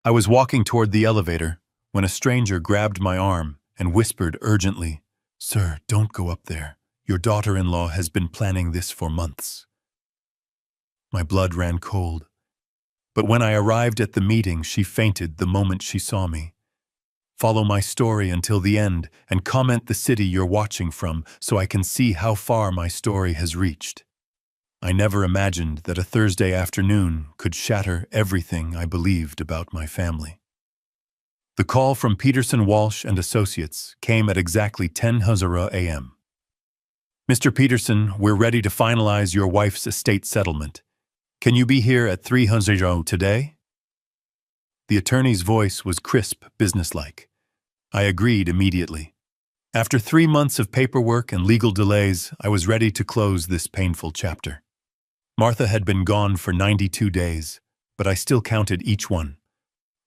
I was walking toward the elevator when a stranger grabbed my arm and whispered urgently, "Sir, don't go up there. Your daughter-in-law has been planning this for months." My blood ran cold. But when I arrived at the meeting, she fainted the moment she saw me. Follow my story until the end and comment the city you're watching from so I can see how far my story has reached. I never imagined that a Thursday afternoon could shatter everything I believed about my family. The call from Peterson Walsh and Associates came at exactly 10:00 a.m. "Mr. Peterson, we're ready to finalize your wife's estate settlement. Can you be here at 3:00 today?" The attorney's voice was crisp, businesslike. I agreed immediately. After 3 months of paperwork and legal delays, I was ready to close this painful chapter. Martha had been gone for 92 days, but I still counted each one.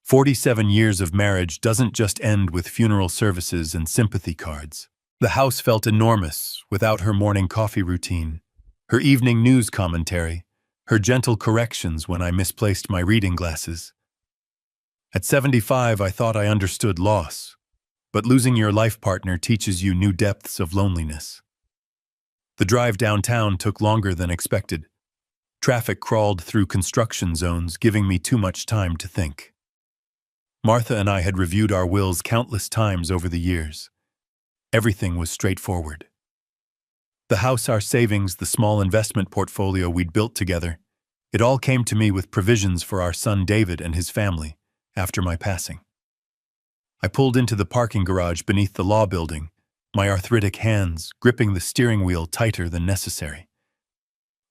47 years of marriage doesn't just end with funeral services and sympathy cards. The house felt enormous without her morning coffee routine, her evening news commentary, her gentle corrections when I misplaced my reading glasses. At 75, I thought I understood loss, but losing your life partner teaches you new depths of loneliness. The drive downtown took longer than expected. Traffic crawled through construction zones, giving me too much time to think. Martha and I had reviewed our wills countless times over the years. Everything was straightforward. The house, our savings, the small investment portfolio we'd built together, it all came to me with provisions for our son David and his family after my passing. I pulled into the parking garage beneath the law building, my arthritic hands gripping the steering wheel tighter than necessary.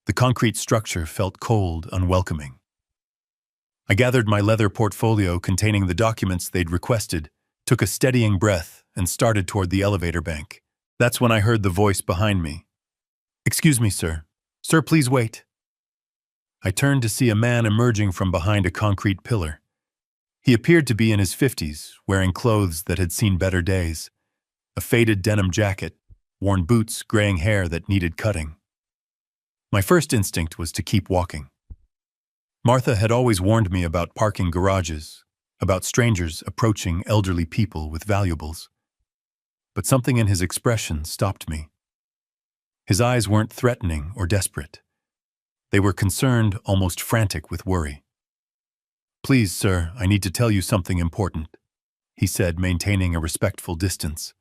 The concrete structure felt cold, unwelcoming. I gathered my leather portfolio containing the documents they'd requested, took a steadying breath, and started toward the elevator bank. That's when I heard the voice behind me. "Excuse me, sir. Sir, please wait." I turned to see a man emerging from behind a concrete pillar. He appeared to be in his 50s, wearing clothes that had seen better days. A faded denim jacket, worn boots, graying hair that needed cutting. My first instinct was to keep walking. Martha had always warned me about parking garages, about strangers approaching elderly people with valuables. But something in his expression stopped me. His eyes weren't threatening or desperate. They were concerned, almost frantic with worry. "Please, sir, I need to tell you something important," he said, maintaining a respectful distance.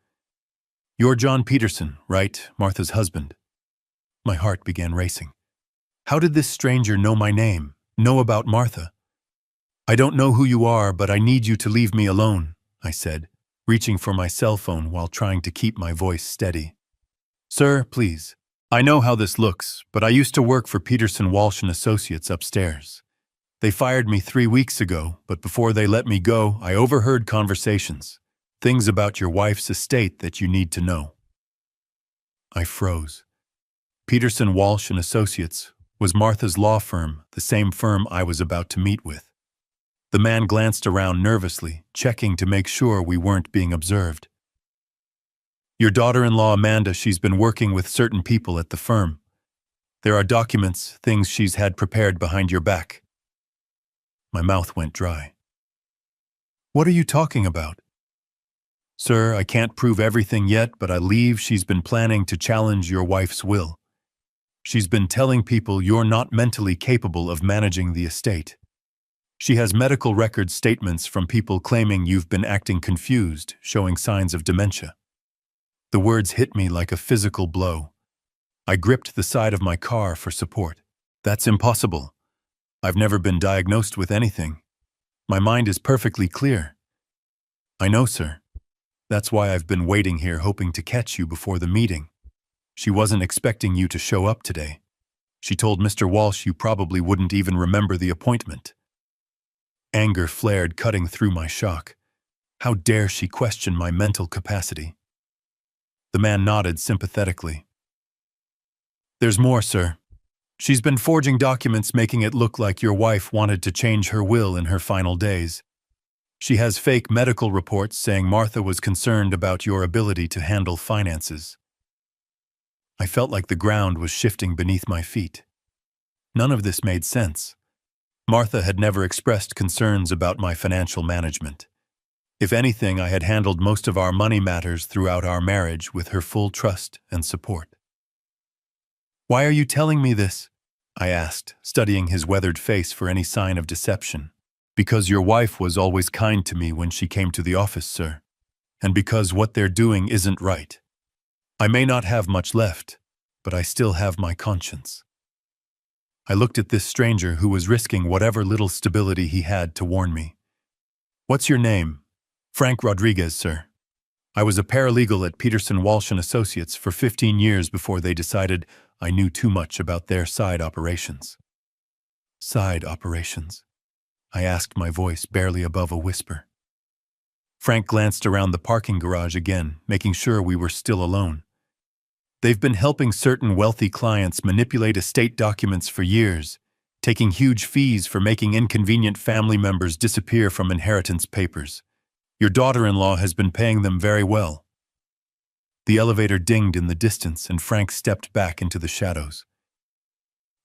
"You're John Peterson, right, Martha's husband?" My heart began racing. How did this stranger know my name, know about Martha? "I don't know who you are, but I need you to leave me alone," I said, reaching for my cell phone while trying to keep my voice steady. "Sir, please. I know how this looks, but I used to work for Peterson Walsh and Associates upstairs. They fired me 3 weeks ago, but before they let me go, I overheard conversations, things about your wife's estate that you need to know." I froze. Peterson Walsh and Associates was Martha's law firm, the same firm I was about to meet with. The man glanced around nervously, checking to make sure we weren't being observed. "Your daughter-in-law Amanda, she's been working with certain people at the firm. There are documents, things she's had prepared behind your back." My mouth went dry. "What are you talking about?" "Sir, I can't prove everything yet, but I believe she's been planning to challenge your wife's will. She's been telling people you're not mentally capable of managing the estate. She has medical record statements from people claiming you've been acting confused, showing signs of dementia." The words hit me like a physical blow. I gripped the side of my car for support. "That's impossible. I've never been diagnosed with anything. My mind is perfectly clear." "I know, sir. That's why I've been waiting here hoping to catch you before the meeting. She wasn't expecting you to show up today. She told Mr. Walsh you probably wouldn't even remember the appointment." Anger flared, cutting through my shock. How dare she question my mental capacity? The man nodded sympathetically. "There's more, sir. She's been forging documents making it look like your wife wanted to change her will in her final days. She has fake medical reports saying Martha was concerned about your ability to handle finances." I felt like the ground was shifting beneath my feet. None of this made sense. Martha had never expressed concerns about my financial management. If anything, I had handled most of our money matters throughout our marriage with her full trust and support. "Why are you telling me this?" I asked, studying his weathered face for any sign of deception. "Because your wife was always kind to me when she came to the office, sir. And because what they're doing isn't right. I may not have much left, but I still have my conscience." I looked at this stranger who was risking whatever little stability he had to warn me. "What's your name?" "Frank Rodriguez, sir. I was a paralegal at Peterson Walsh & Associates for 15 years before they decided I knew too much about their side operations." "Side operations?" I asked, my voice barely above a whisper. Frank glanced around the parking garage again, making sure we were still alone. "They've been helping certain wealthy clients manipulate estate documents for years, taking huge fees for making inconvenient family members disappear from inheritance papers. Your daughter-in-law has been paying them very well." The elevator dinged in the distance and Frank stepped back into the shadows.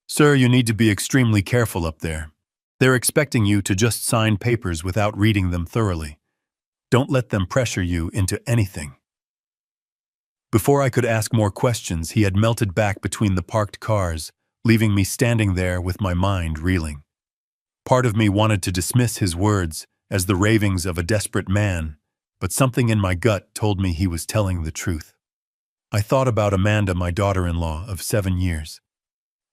"Sir, you need to be extremely careful up there. They're expecting you to just sign papers without reading them thoroughly. Don't let them pressure you into anything." Before I could ask more questions, he had melted back between the parked cars, leaving me standing there with my mind reeling. Part of me wanted to dismiss his words as the ravings of a desperate man, but something in my gut told me he was telling the truth. I thought about Amanda, my daughter-in-law of 7 years.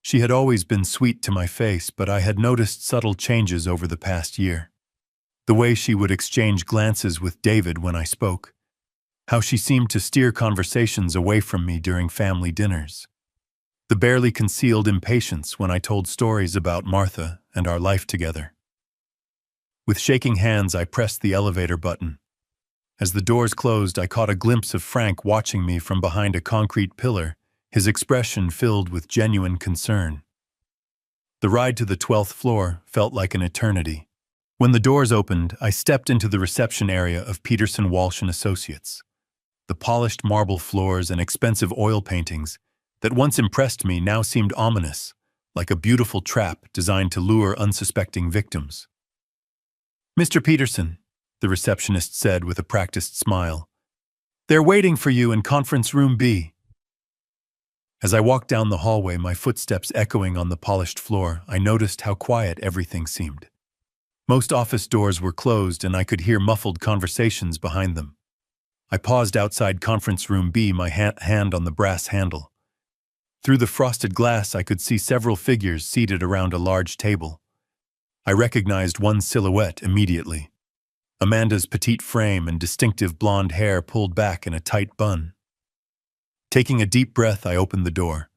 She had always been sweet to my face, but I had noticed subtle changes over the past year. The way she would exchange glances with David when I spoke. How she seemed to steer conversations away from me during family dinners. The barely concealed impatience when I told stories about Martha and our life together. With shaking hands, I pressed the elevator button. As the doors closed, I caught a glimpse of Frank watching me from behind a concrete pillar, his expression filled with genuine concern. The ride to the 12th floor felt like an eternity. When the doors opened, I stepped into the reception area of Peterson Walsh & Associates. The polished marble floors and expensive oil paintings that once impressed me now seemed ominous, like a beautiful trap designed to lure unsuspecting victims. "Mr. Peterson," the receptionist said with a practiced smile, "they're waiting for you in conference room B." As I walked down the hallway, my footsteps echoing on the polished floor, I noticed how quiet everything seemed. Most office doors were closed and I could hear muffled conversations behind them. I paused outside conference room B, my hand on the brass handle. Through the frosted glass, I could see several figures seated around a large table. I recognized one silhouette immediately. Amanda's petite frame and distinctive blonde hair pulled back in a tight bun. Taking a deep breath, I opened the door.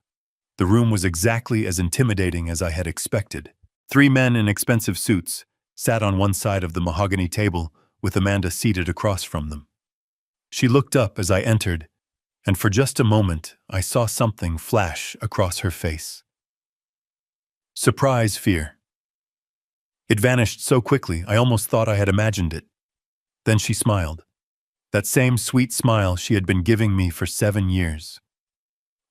The room was exactly as intimidating as I had expected. 3 men in expensive suits sat on one side of the mahogany table, with Amanda seated across from them. She looked up as I entered, and for just a moment, I saw something flash across her face. Surprise, fear. It vanished so quickly, I almost thought I had imagined it. Then she smiled. That same sweet smile she had been giving me for 7 years.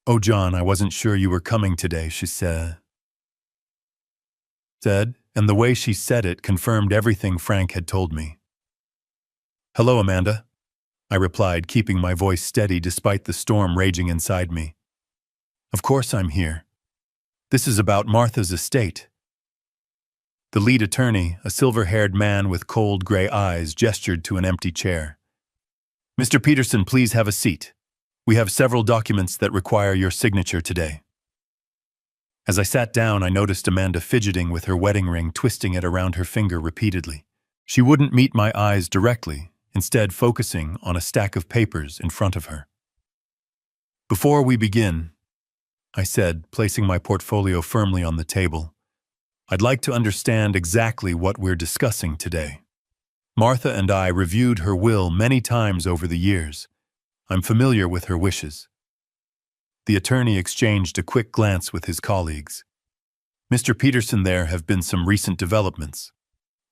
"Oh, John, I wasn't sure you were coming today," she said, and the way she said it confirmed everything Frank had told me. "Hello, Amanda," I replied, keeping my voice steady despite the storm raging inside me. "Of course I'm here. This is about Martha's estate." The lead attorney, a silver-haired man with cold gray eyes, gestured to an empty chair. "Mr. Peterson, please have a seat. We have several documents that require your signature today." As I sat down, I noticed Amanda fidgeting with her wedding ring, twisting it around her finger repeatedly. She wouldn't meet my eyes directly, instead focusing on a stack of papers in front of her. "Before we begin," I said, placing my portfolio firmly on the table, "I'd like to understand exactly what we're discussing today. Martha and I reviewed her will many times over the years. I'm familiar with her wishes." The attorney exchanged a quick glance with his colleagues. "Mr. Peterson, there have been some recent developments.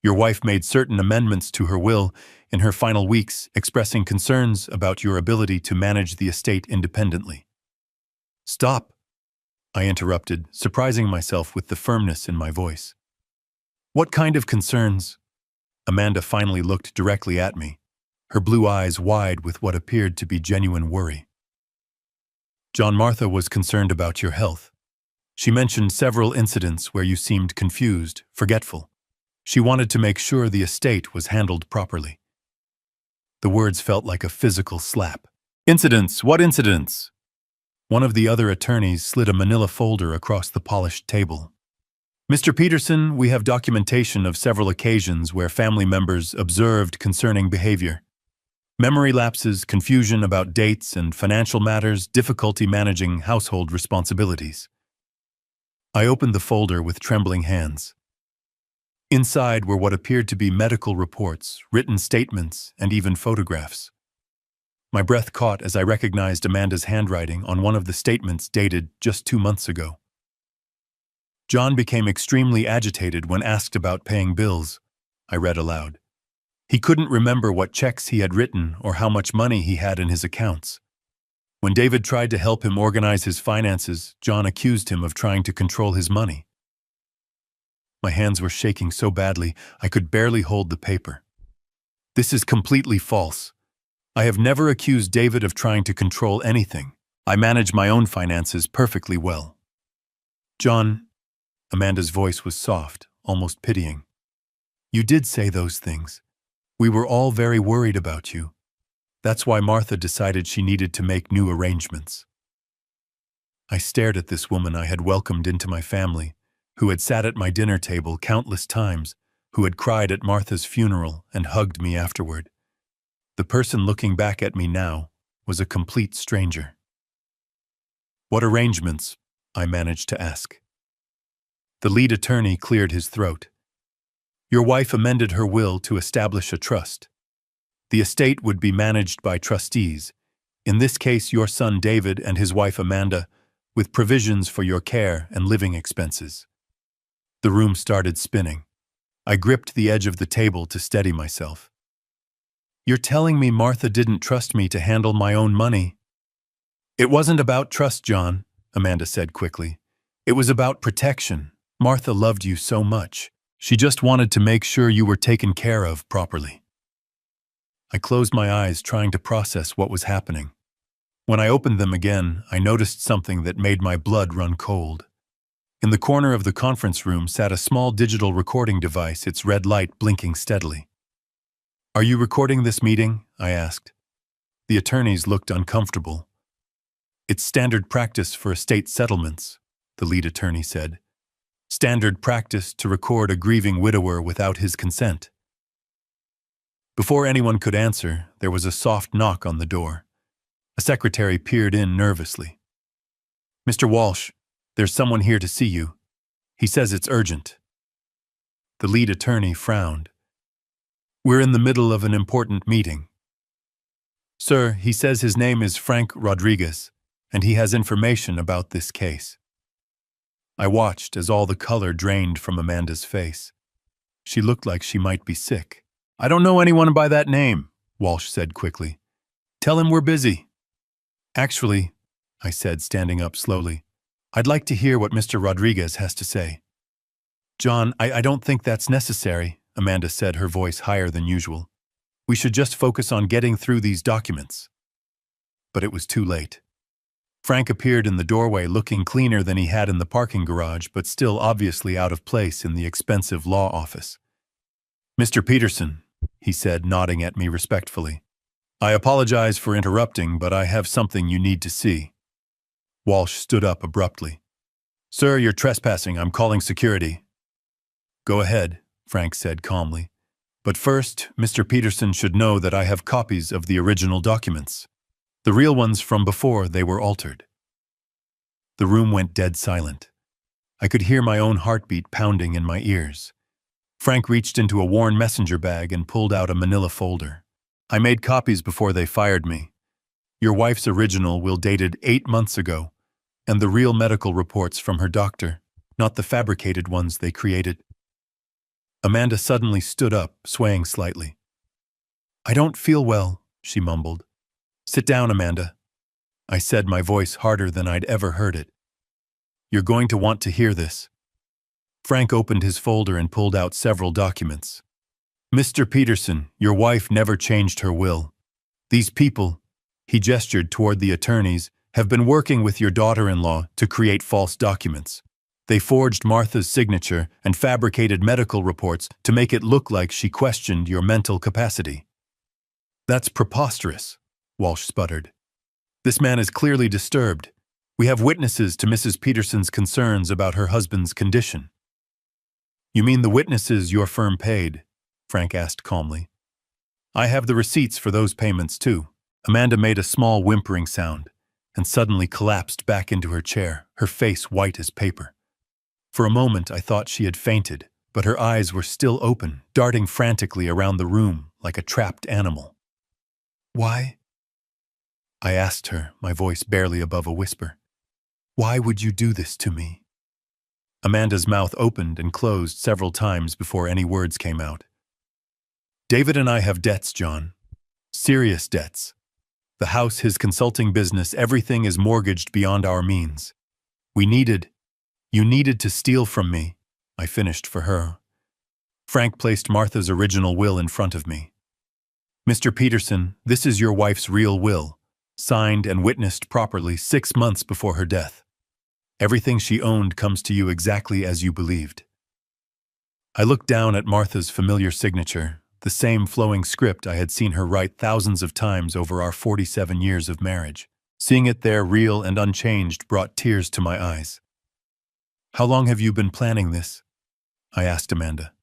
Your wife made certain amendments to her will in her final weeks, expressing concerns about your ability to manage the estate independently." "Stop," I interrupted, surprising myself with the firmness in my voice. What kind of concerns? Amanda finally looked directly at me, her blue eyes wide with what appeared to be genuine worry. John, Martha was concerned about your health. She mentioned several incidents where you seemed confused, forgetful. She wanted to make sure the estate was handled properly. The words felt like a physical slap. Incidents? What incidents? One of the other attorneys slid a manila folder across the polished table. Mr. Peterson, we have documentation of several occasions where family members observed concerning behavior. Memory lapses, confusion about dates and financial matters, difficulty managing household responsibilities. I opened the folder with trembling hands. Inside were what appeared to be medical reports, written statements, and even photographs. My breath caught as I recognized Amanda's handwriting on one of the statements dated just 2 months ago. John became extremely agitated when asked about paying bills, I read aloud. He couldn't remember what checks he had written or how much money he had in his accounts. When David tried to help him organize his finances, John accused him of trying to control his money. My hands were shaking so badly I could barely hold the paper. This is completely false. I have never accused David of trying to control anything. I manage my own finances perfectly well. John, Amanda's voice was soft, almost pitying. You did say those things. We were all very worried about you. That's why Martha decided she needed to make new arrangements. I stared at this woman I had welcomed into my family, who had sat at my dinner table countless times, who had cried at Martha's funeral and hugged me afterward. The person looking back at me now was a complete stranger. What arrangements? I managed to ask. The lead attorney cleared his throat. Your wife amended her will to establish a trust. The estate would be managed by trustees, in this case your son David and his wife Amanda, with provisions for your care and living expenses. The room started spinning. I gripped the edge of the table to steady myself. You're telling me Martha didn't trust me to handle my own money? It wasn't about trust, John, Amanda said quickly. It was about protection. Martha loved you so much. She just wanted to make sure you were taken care of properly. I closed my eyes, trying to process what was happening. When I opened them again, I noticed something that made my blood run cold. In the corner of the conference room sat a small digital recording device, its red light blinking steadily. Are you recording this meeting? I asked. The attorneys looked uncomfortable. It's standard practice for estate settlements, the lead attorney said. Standard practice to record a grieving widower without his consent. Before anyone could answer, there was a soft knock on the door. A secretary peered in nervously. Mr. Walsh, there's someone here to see you. He says it's urgent. The lead attorney frowned. We're in the middle of an important meeting. Sir, he says his name is Frank Rodriguez, and he has information about this case. I watched as all the color drained from Amanda's face. She looked like she might be sick. I don't know anyone by that name, Walsh said quickly. Tell him we're busy. Actually, I said, standing up slowly, I'd like to hear what Mr. Rodriguez has to say. John, I don't think that's necessary, Amanda said, her voice higher than usual. We should just focus on getting through these documents. But it was too late. Frank appeared in the doorway looking cleaner than he had in the parking garage, but still obviously out of place in the expensive law office. Mr. Peterson, he said, nodding at me respectfully. I apologize for interrupting, but I have something you need to see. Walsh stood up abruptly. Sir, you're trespassing. I'm calling security. Go ahead, Frank said calmly. But first, Mr. Peterson should know that I have copies of the original documents. The real ones from before they were altered. The room went dead silent. I could hear my own heartbeat pounding in my ears. Frank reached into a worn messenger bag and pulled out a manila folder. I made copies before they fired me. Your wife's original will dated 8 months ago, and the real medical reports from her doctor, not the fabricated ones they created. Amanda suddenly stood up, swaying slightly. I don't feel well, she mumbled. Sit down, Amanda, I said, my voice harder than I'd ever heard it. You're going to want to hear this. Frank opened his folder and pulled out several documents. Mr. Peterson, your wife never changed her will. These people, he gestured toward the attorneys, have been working with your daughter-in-law to create false documents. They forged Martha's signature and fabricated medical reports to make it look like she questioned your mental capacity. That's preposterous, Walsh sputtered. This man is clearly disturbed. We have witnesses to Mrs. Peterson's concerns about her husband's condition. You mean the witnesses your firm paid? Frank asked calmly. I have the receipts for those payments too. Amanda made a small whimpering sound and suddenly collapsed back into her chair, her face white as paper. For a moment I thought she had fainted, but her eyes were still open, darting frantically around the room like a trapped animal. Why? I asked her, my voice barely above a whisper. Why would you do this to me? Amanda's mouth opened and closed several times before any words came out. David and I have debts, John. Serious debts. The house, his consulting business, everything is mortgaged beyond our means. You needed to steal from me, I finished for her. Frank placed Martha's original will in front of me. Mr. Peterson, this is your wife's real will, signed and witnessed properly 6 months before her death. Everything she owned comes to you exactly as you believed. I looked down at Martha's familiar signature, the same flowing script I had seen her write thousands of times over our 47 years of marriage. Seeing it there real and unchanged brought tears to my eyes. How long have you been planning this? I asked Amanda.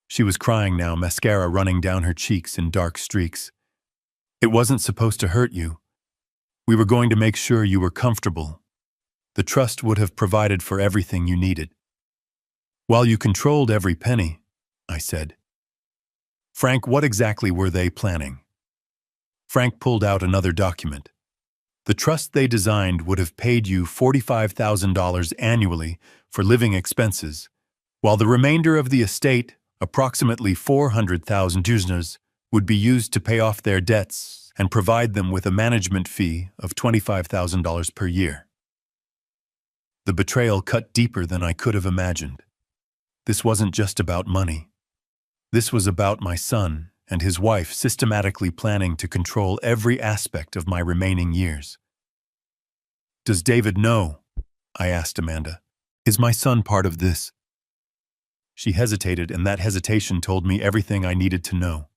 She was crying now, mascara running down her cheeks in dark streaks. It wasn't supposed to hurt you. We were going to make sure you were comfortable. The trust would have provided for everything you needed. While you controlled every penny, I said. Frank, what exactly were they planning? Frank pulled out another document. The trust they designed would have paid you $45,000 annually for living expenses, while the remainder of the estate, approximately $400,000, would be used to pay off their debts and provide them with a management fee of $25,000 per year. The betrayal cut deeper than I could have imagined. This wasn't just about money. This was about my son and his wife systematically planning to control every aspect of my remaining years. Does David know? I asked Amanda. Is my son part of this? She hesitated, and that hesitation told me everything I needed to know.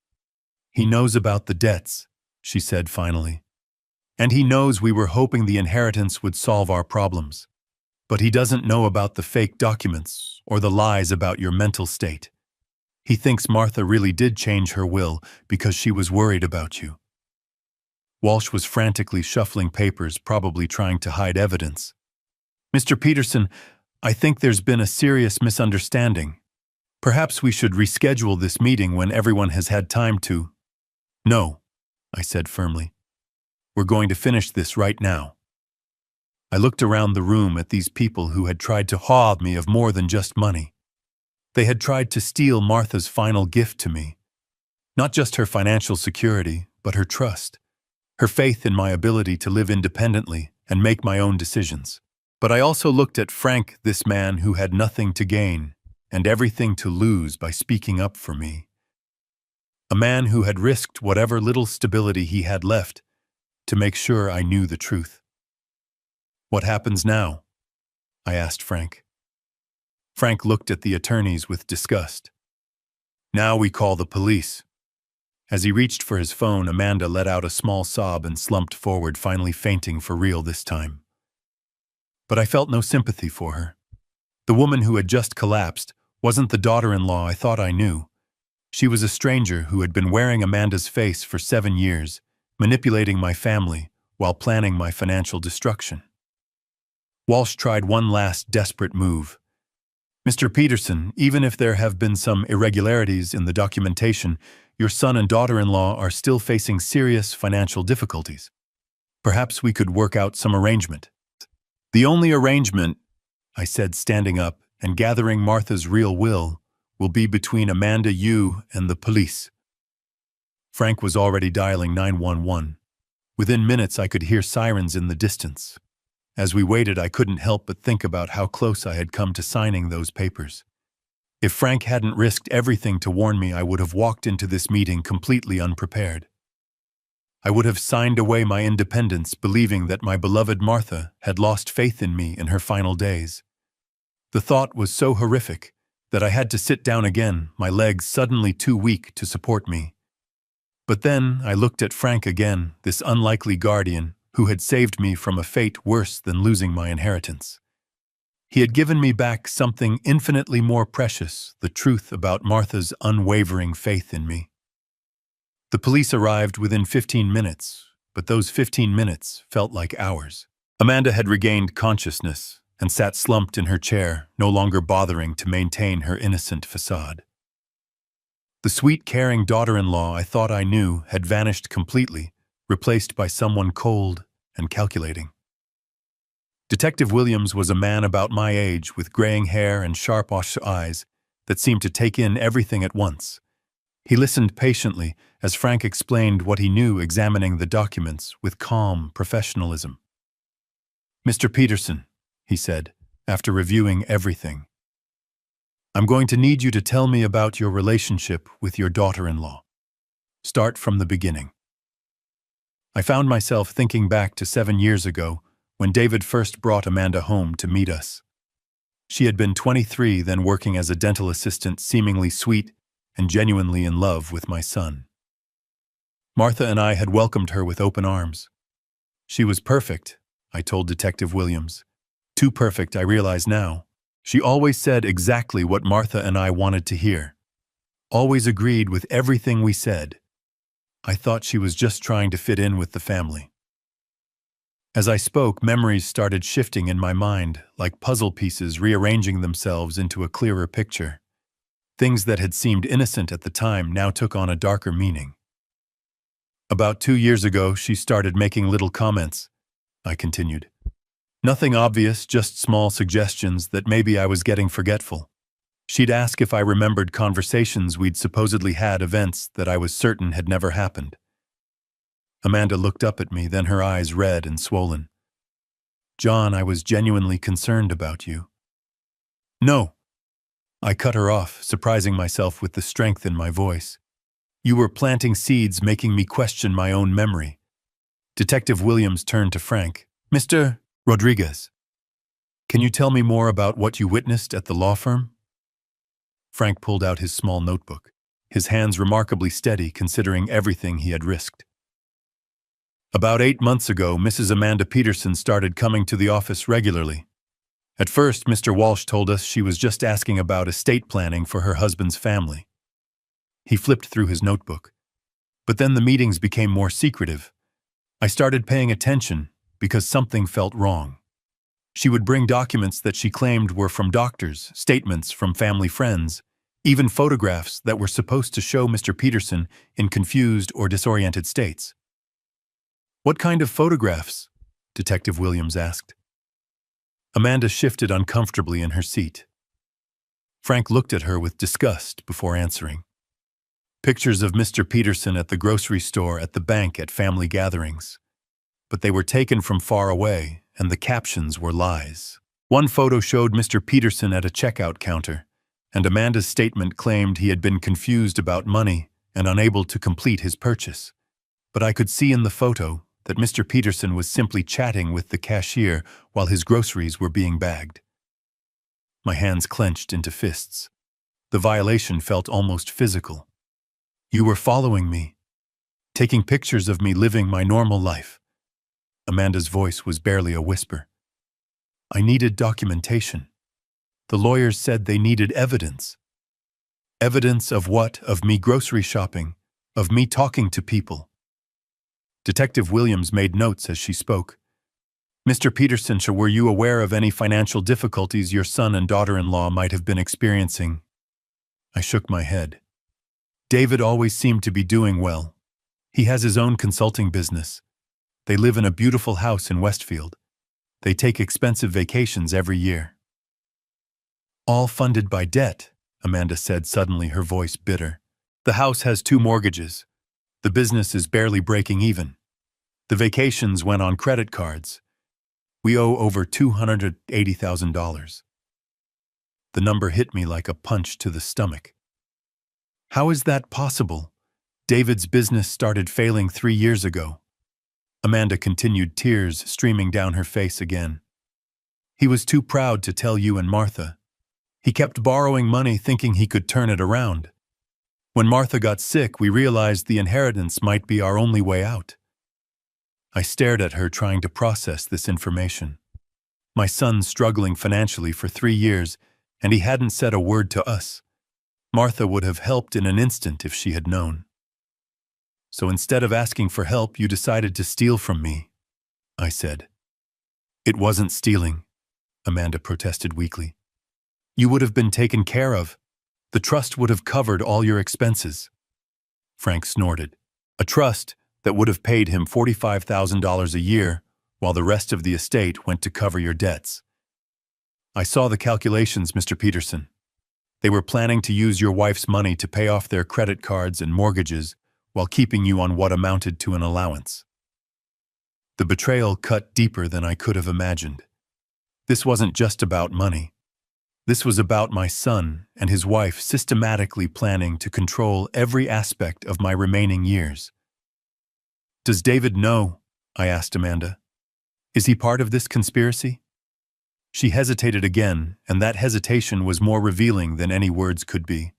He knows about the debts, she said finally. And he knows we were hoping the inheritance would solve our problems. But he doesn't know about the fake documents or the lies about your mental state. He thinks Martha really did change her will because she was worried about you. Walsh was frantically shuffling papers, probably trying to hide evidence. Mr. Peterson, I think there's been a serious misunderstanding. Perhaps we should reschedule this meeting when everyone has had time to. No, I said firmly. We're going to finish this right now. I looked around the room at these people who had tried to rob me of more than just money. They had tried to steal Martha's final gift to me. Not just her financial security, but her trust. Her faith in my ability to live independently and make my own decisions. But I also looked at Frank, this man who had nothing to gain and everything to lose by speaking up for me. A man who had risked whatever little stability he had left to make sure I knew the truth. What happens now? I asked Frank. Frank looked at the attorneys with disgust. Now we call the police. As he reached for his phone, Amanda let out a small sob and slumped forward, finally fainting for real this time. But I felt no sympathy for her. The woman who had just collapsed wasn't the daughter-in-law I thought I knew. She was a stranger who had been wearing Amanda's face for 7 years, manipulating my family while planning my financial destruction. Walsh tried one last desperate move. Mr. Peterson, even if there have been some irregularities in the documentation, your son and daughter-in-law are still facing serious financial difficulties. Perhaps we could work out some arrangement. The only arrangement, I said, standing up and gathering Martha's real will be between Amanda, you, and the police. Frank was already dialing 911. Within minutes I could hear sirens in the distance. As we waited, I couldn't help but think about how close I had come to signing those papers. If Frank hadn't risked everything to warn me, I would have walked into this meeting completely unprepared. I would have signed away my independence, believing that my beloved Martha had lost faith in me in her final days. The thought was so horrific that I had to sit down again, my legs suddenly too weak to support me. But then I looked at Frank again, this unlikely guardian who had saved me from a fate worse than losing my inheritance. He had given me back something infinitely more precious, the truth about Martha's unwavering faith in me. The police arrived within 15 minutes, but those 15 minutes felt like hours. Amanda had regained consciousness and sat slumped in her chair, no longer bothering to maintain her innocent facade. The sweet, caring daughter-in-law I thought I knew had vanished completely, replaced by someone cold and calculating. Detective Williams was a man about my age with graying hair and sharp eyes that seemed to take in everything at once. He listened patiently as Frank explained what he knew, examining the documents with calm professionalism. "Mr. Peterson," he said, after reviewing everything, "I'm going to need you to tell me about your relationship with your daughter-in-law. Start from the beginning." I found myself thinking back to 7 years ago when David first brought Amanda home to meet us. She had been 23, then working as a dental assistant, seemingly sweet and genuinely in love with my son. Martha and I had welcomed her with open arms. She was perfect, I told Detective Williams. Too perfect, I realize now. She always said exactly what Martha and I wanted to hear. Always agreed with everything we said. I thought she was just trying to fit in with the family. As I spoke, memories started shifting in my mind, like puzzle pieces rearranging themselves into a clearer picture. Things that had seemed innocent at the time now took on a darker meaning. "About 2 years ago, she started making little comments," I continued. "Nothing obvious, just small suggestions that maybe I was getting forgetful. She'd ask if I remembered conversations we'd supposedly had, events that I was certain had never happened." Amanda looked up at me, then her eyes red and swollen. "John, I was genuinely concerned about you." "No!" I cut her off, surprising myself with the strength in my voice. "You were planting seeds, making me question my own memory." Detective Williams turned to Frank. "Mr. Rodriguez, can you tell me more about what you witnessed at the law firm?" Frank pulled out his small notebook, his hands remarkably steady considering everything he had risked. "About 8 months ago, Mrs. Amanda Peterson started coming to the office regularly. At first, Mr. Walsh told us she was just asking about estate planning for her husband's family." He flipped through his notebook. "But then the meetings became more secretive. I started paying attention because something felt wrong. She would bring documents that she claimed were from doctors, statements from family friends, even photographs that were supposed to show Mr. Peterson in confused or disoriented states." "What kind of photographs?" Detective Williams asked. Amanda shifted uncomfortably in her seat. Frank looked at her with disgust before answering. "Pictures of Mr. Peterson at the grocery store, at the bank, at family gatherings. But they were taken from far away, and the captions were lies. One photo showed Mr. Peterson at a checkout counter, and Amanda's statement claimed he had been confused about money and unable to complete his purchase. But I could see in the photo that Mr. Peterson was simply chatting with the cashier while his groceries were being bagged." My hands clenched into fists. The violation felt almost physical. "You were following me, taking pictures of me living my normal life." Amanda's voice was barely a whisper. "I needed documentation. The lawyers said they needed evidence." "Evidence of what? Of me grocery shopping? Of me talking to people?" Detective Williams made notes as she spoke. "Mr. Peterson, were you aware of any financial difficulties your son and daughter-in-law might have been experiencing?" I shook my head. "David always seemed to be doing well. He has his own consulting business. They live in a beautiful house in Westfield. They take expensive vacations every year." "All funded by debt," Amanda said, suddenly her voice bitter. "The house has 2 mortgages. The business is barely breaking even. The vacations went on credit cards. We owe over $280,000. The number hit me like a punch to the stomach. How is that possible? David's business started failing 3 years ago. Amanda continued, tears streaming down her face again. He was too proud to tell you and Martha. He kept borrowing money thinking he could turn it around. When Martha got sick, we realized the inheritance might be our only way out. I stared at her, trying to process this information. My son's struggling financially for 3 years, and he hadn't said a word to us. Martha would have helped in an instant if she had known. So instead of asking for help, you decided to steal from me, I said. It wasn't stealing, Amanda protested weakly. You would have been taken care of. The trust would have covered all your expenses. Frank snorted. A trust that would have paid him $45,000 a year, while the rest of the estate went to cover your debts. I saw the calculations, Mr. Peterson. They were planning to use your wife's money to pay off their credit cards and mortgages while keeping you on what amounted to an allowance. The betrayal cut deeper than I could have imagined. This wasn't just about money. This was about my son and his wife systematically planning to control every aspect of my remaining years. Does David know? I asked Amanda. Is he part of this conspiracy? She hesitated again, and that hesitation was more revealing than any words could be.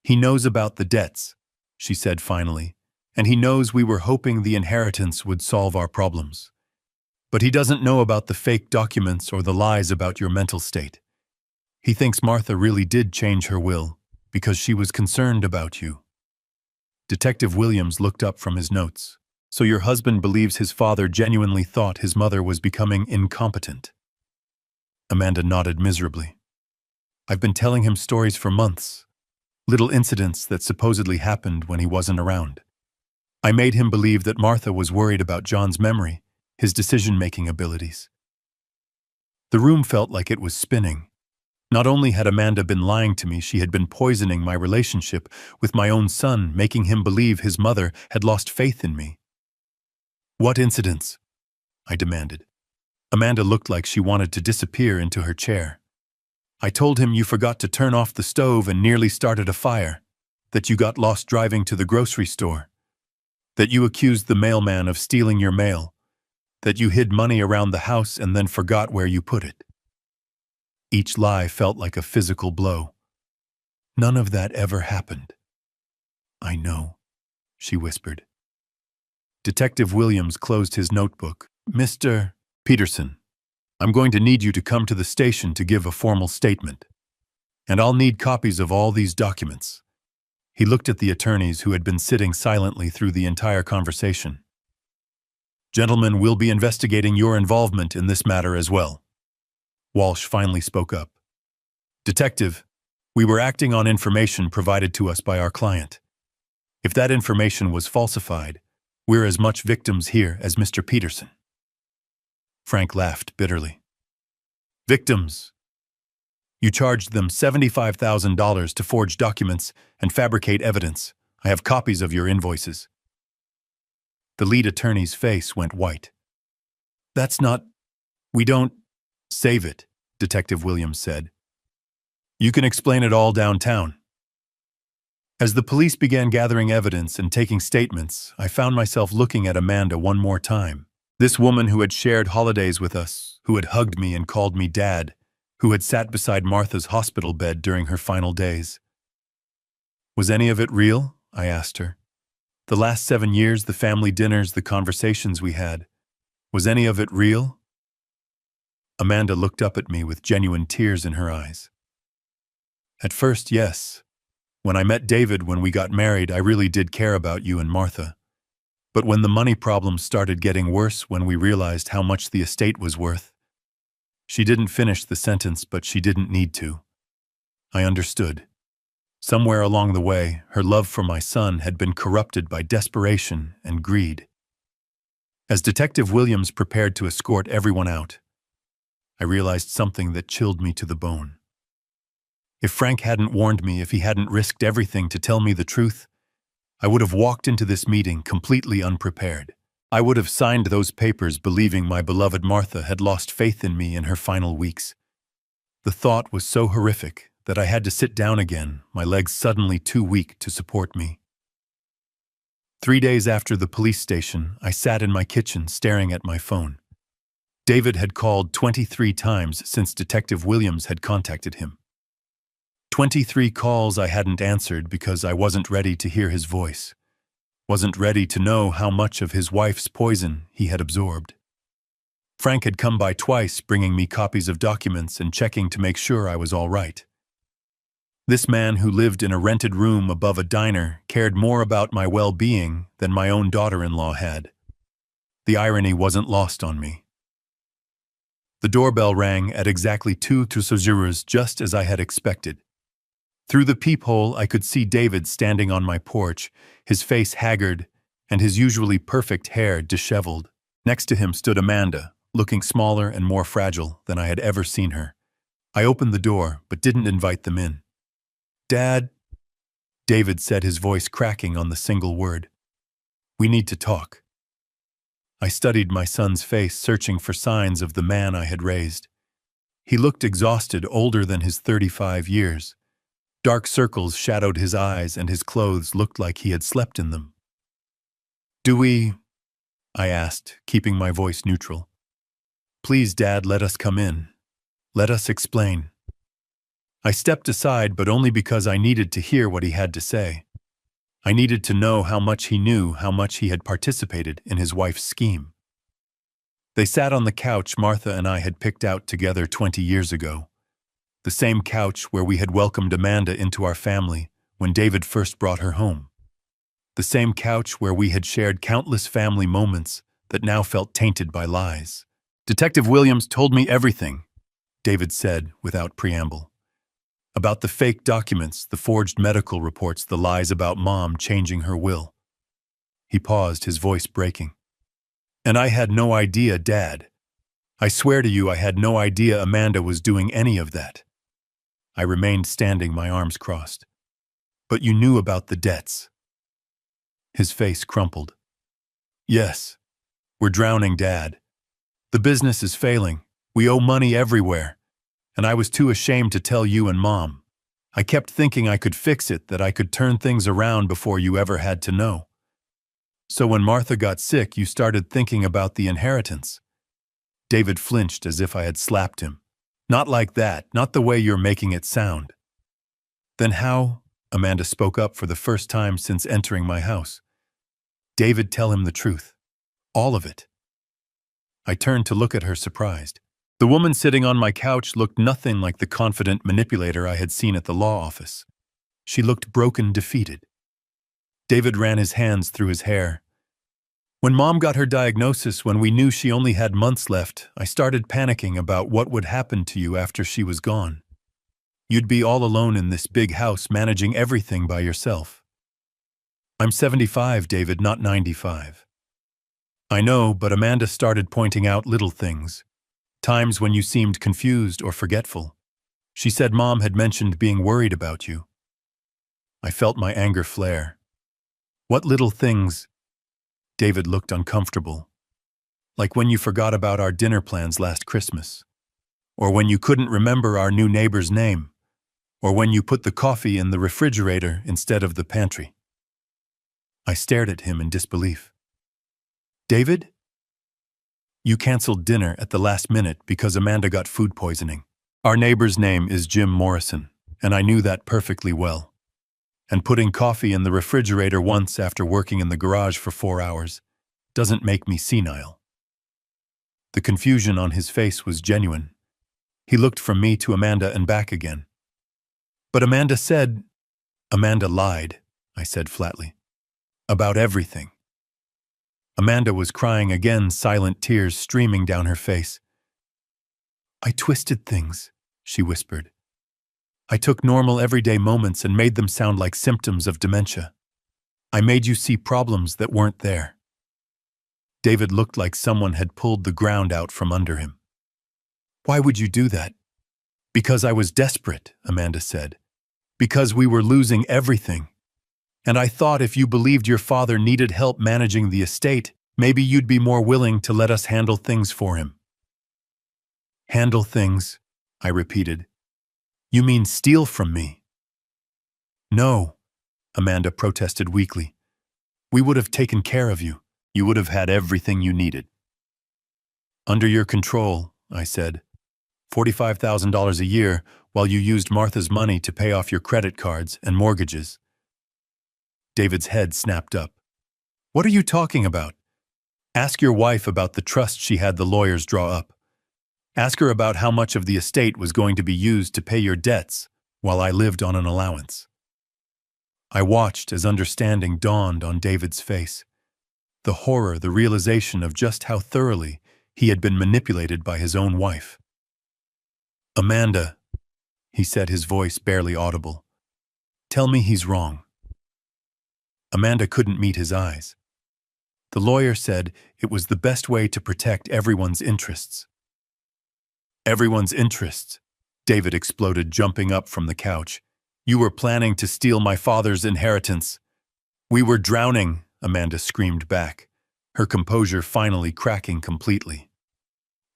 He knows about the debts, she said finally, and he knows we were hoping the inheritance would solve our problems. But he doesn't know about the fake documents or the lies about your mental state. He thinks Martha really did change her will because she was concerned about you. Detective Williams looked up from his notes. So your husband believes his father genuinely thought his mother was becoming incompetent? Amanda nodded miserably. I've been telling him stories for months, little incidents that supposedly happened when he wasn't around. I made him believe that Martha was worried about John's memory, his decision-making abilities. The room felt like it was spinning. Not only had Amanda been lying to me, she had been poisoning my relationship with my own son, making him believe his mother had lost faith in me. What incidents? I demanded. Amanda looked like she wanted to disappear into her chair. I told him you forgot to turn off the stove and nearly started a fire, that you got lost driving to the grocery store, that you accused the mailman of stealing your mail, that you hid money around the house and then forgot where you put it. Each lie felt like a physical blow. None of that ever happened. I know, she whispered. Detective Williams closed his notebook. Mr. Peterson, I'm going to need you to come to the station to give a formal statement. And I'll need copies of all these documents. He looked at the attorneys who had been sitting silently through the entire conversation. Gentlemen, we'll be investigating your involvement in this matter as well. Walsh finally spoke up. Detective, we were acting on information provided to us by our client. If that information was falsified, we're as much victims here as Mr. Peterson. Frank laughed bitterly. Victims? You charged them $75,000 to forge documents and fabricate evidence. I have copies of your invoices. The lead attorney's face went white. That's not... We don't... Save it, Detective Williams said. You can explain it all downtown. As the police began gathering evidence and taking statements, I found myself looking at Amanda one more time. This woman who had shared holidays with us, who had hugged me and called me Dad, who had sat beside Martha's hospital bed during her final days. Was any of it real? I asked her. The last 7 years, the family dinners, the conversations we had. Was any of it real? Amanda looked up at me with genuine tears in her eyes. At first, yes. When I met David, when we got married, I really did care about you and Martha. But when the money problems started getting worse, when we realized how much the estate was worth. She didn't finish the sentence, but she didn't need to. I understood. Somewhere along the way, her love for my son had been corrupted by desperation and greed. As Detective Williams prepared to escort everyone out, I realized something that chilled me to the bone. If Frank hadn't warned me, if he hadn't risked everything to tell me the truth, I would have walked into this meeting completely unprepared. I would have signed those papers believing my beloved Martha had lost faith in me in her final weeks. The thought was so horrific that I had to sit down again, my legs suddenly too weak to support me. 3 days after the police station, I sat in my kitchen staring at my phone. David had called 23 times since Detective Williams had contacted him. 23 calls I hadn't answered because I wasn't ready to hear his voice, wasn't ready to know how much of his wife's poison he had absorbed. Frank had come by twice, bringing me copies of documents and checking to make sure I was all right. This man who lived in a rented room above a diner cared more about my well-being than my own daughter-in-law had. The irony wasn't lost on me. The doorbell rang at exactly 2:00, just as I had expected. Through the peephole, I could see David standing on my porch, his face haggard and his usually perfect hair disheveled. Next to him stood Amanda, looking smaller and more fragile than I had ever seen her. I opened the door, but didn't invite them in. "Dad," David said, his voice cracking on the single word. "We need to talk." I studied my son's face, searching for signs of the man I had raised. He looked exhausted, older than his 35 years. Dark circles shadowed his eyes, and his clothes looked like he had slept in them. "Do we?" I asked, keeping my voice neutral. "Please, Dad, let us come in. Let us explain." I stepped aside, but only because I needed to hear what he had to say. I needed to know how much he knew, how much he had participated in his wife's scheme. They sat on the couch Martha and I had picked out together 20 years ago. The same couch where we had welcomed Amanda into our family when David first brought her home. The same couch where we had shared countless family moments that now felt tainted by lies. "Detective Williams told me everything," David said without preamble. "About the fake documents, the forged medical reports, the lies about Mom changing her will." He paused, his voice breaking. "And I had no idea, Dad. I swear to you I had no idea Amanda was doing any of that." I remained standing, my arms crossed. "But you knew about the debts." His face crumpled. "Yes. We're drowning, Dad. The business is failing. We owe money everywhere. And I was too ashamed to tell you and Mom. I kept thinking I could fix it, that I could turn things around before you ever had to know. So when Martha got sick, you started thinking about the inheritance." David flinched as if I had slapped him. "Not like that, not the way you're making it sound." "Then how?" Amanda spoke up for the first time since entering my house. "David, tell him the truth. All of it." I turned to look at her, surprised. The woman sitting on my couch looked nothing like the confident manipulator I had seen at the law office. She looked broken, defeated. David ran his hands through his hair. "When Mom got her diagnosis, when we knew she only had months left, I started panicking about what would happen to you after she was gone. You'd be all alone in this big house, managing everything by yourself." "I'm 75, David, not 95. "I know, but Amanda started pointing out little things. Times when you seemed confused or forgetful. She said Mom had mentioned being worried about you." I felt my anger flare. "What little things?" David looked uncomfortable. "Like when you forgot about our dinner plans last Christmas. Or when you couldn't remember our new neighbor's name. Or when you put the coffee in the refrigerator instead of the pantry." I stared at him in disbelief. "David? You canceled dinner at the last minute because Amanda got food poisoning. Our neighbor's name is Jim Morrison, and I knew that perfectly well. And putting coffee in the refrigerator once after working in the garage for 4 hours doesn't make me senile." The confusion on his face was genuine. He looked from me to Amanda and back again. "But Amanda said—" "Amanda lied," I said flatly. "About everything." Amanda was crying again, silent tears streaming down her face. "I twisted things," she whispered. "I took normal everyday moments and made them sound like symptoms of dementia. I made you see problems that weren't there." David looked like someone had pulled the ground out from under him. "Why would you do that?" "Because I was desperate," Amanda said. "Because we were losing everything. And I thought if you believed your father needed help managing the estate, maybe you'd be more willing to let us handle things for him." "Handle things," I repeated, You mean steal from me? No, Amanda protested weakly. We would have taken care of you. You would have had everything you needed. Under your control, I said. $45,000 a year while you used Martha's money to pay off your credit cards and mortgages. David's head snapped up. What are you talking about? Ask your wife about the trust she had the lawyers draw up. Ask her about how much of the estate was going to be used to pay your debts while I lived on an allowance. I watched as understanding dawned on David's face. The horror, the realization of just how thoroughly he had been manipulated by his own wife. Amanda, he said, his voice barely audible. Tell me he's wrong. Amanda couldn't meet his eyes. The lawyer said it was the best way to protect everyone's interests. Everyone's interests, David exploded, jumping up from the couch. You were planning to steal my father's inheritance. We were drowning, Amanda screamed back, her composure finally cracking completely.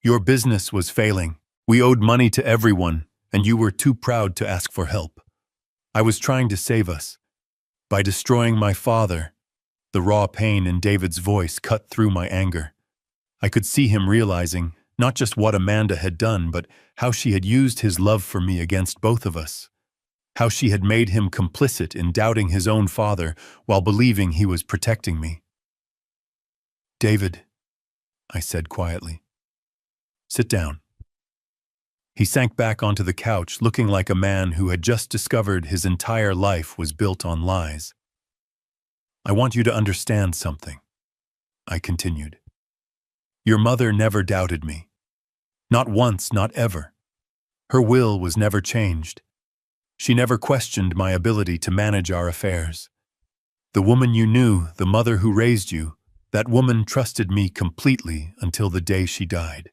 Your business was failing. We owed money to everyone, and you were too proud to ask for help. I was trying to save us. By destroying my father, the raw pain in David's voice cut through my anger. I could see him realizing not just what Amanda had done, but how she had used his love for me against both of us. How she had made him complicit in doubting his own father while believing he was protecting me. David, I said quietly. Sit down. He sank back onto the couch, looking like a man who had just discovered his entire life was built on lies. I want you to understand something, I continued. Your mother never doubted me. Not once, not ever. Her will was never changed. She never questioned my ability to manage our affairs. The woman you knew, the mother who raised you, that woman trusted me completely until the day she died.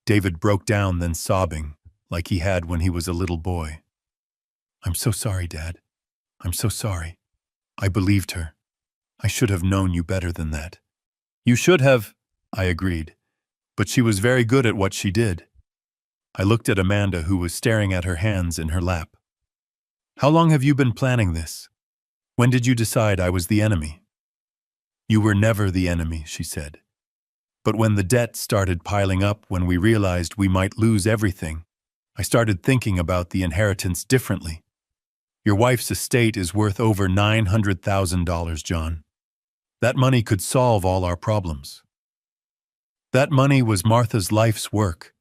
David broke down, then sobbing, like he had when he was a little boy. I'm so sorry, Dad. I'm so sorry. I believed her. I should have known you better than that. You should have, I agreed, but she was very good at what she did. I looked at Amanda, who was staring at her hands in her lap. How long have you been planning this? When did you decide I was the enemy? You were never the enemy, she said. But when the debt started piling up, when we realized we might lose everything, I started thinking about the inheritance differently. Your wife's estate is worth over $900,000, John. That money could solve all our problems. That money was Martha's life's work.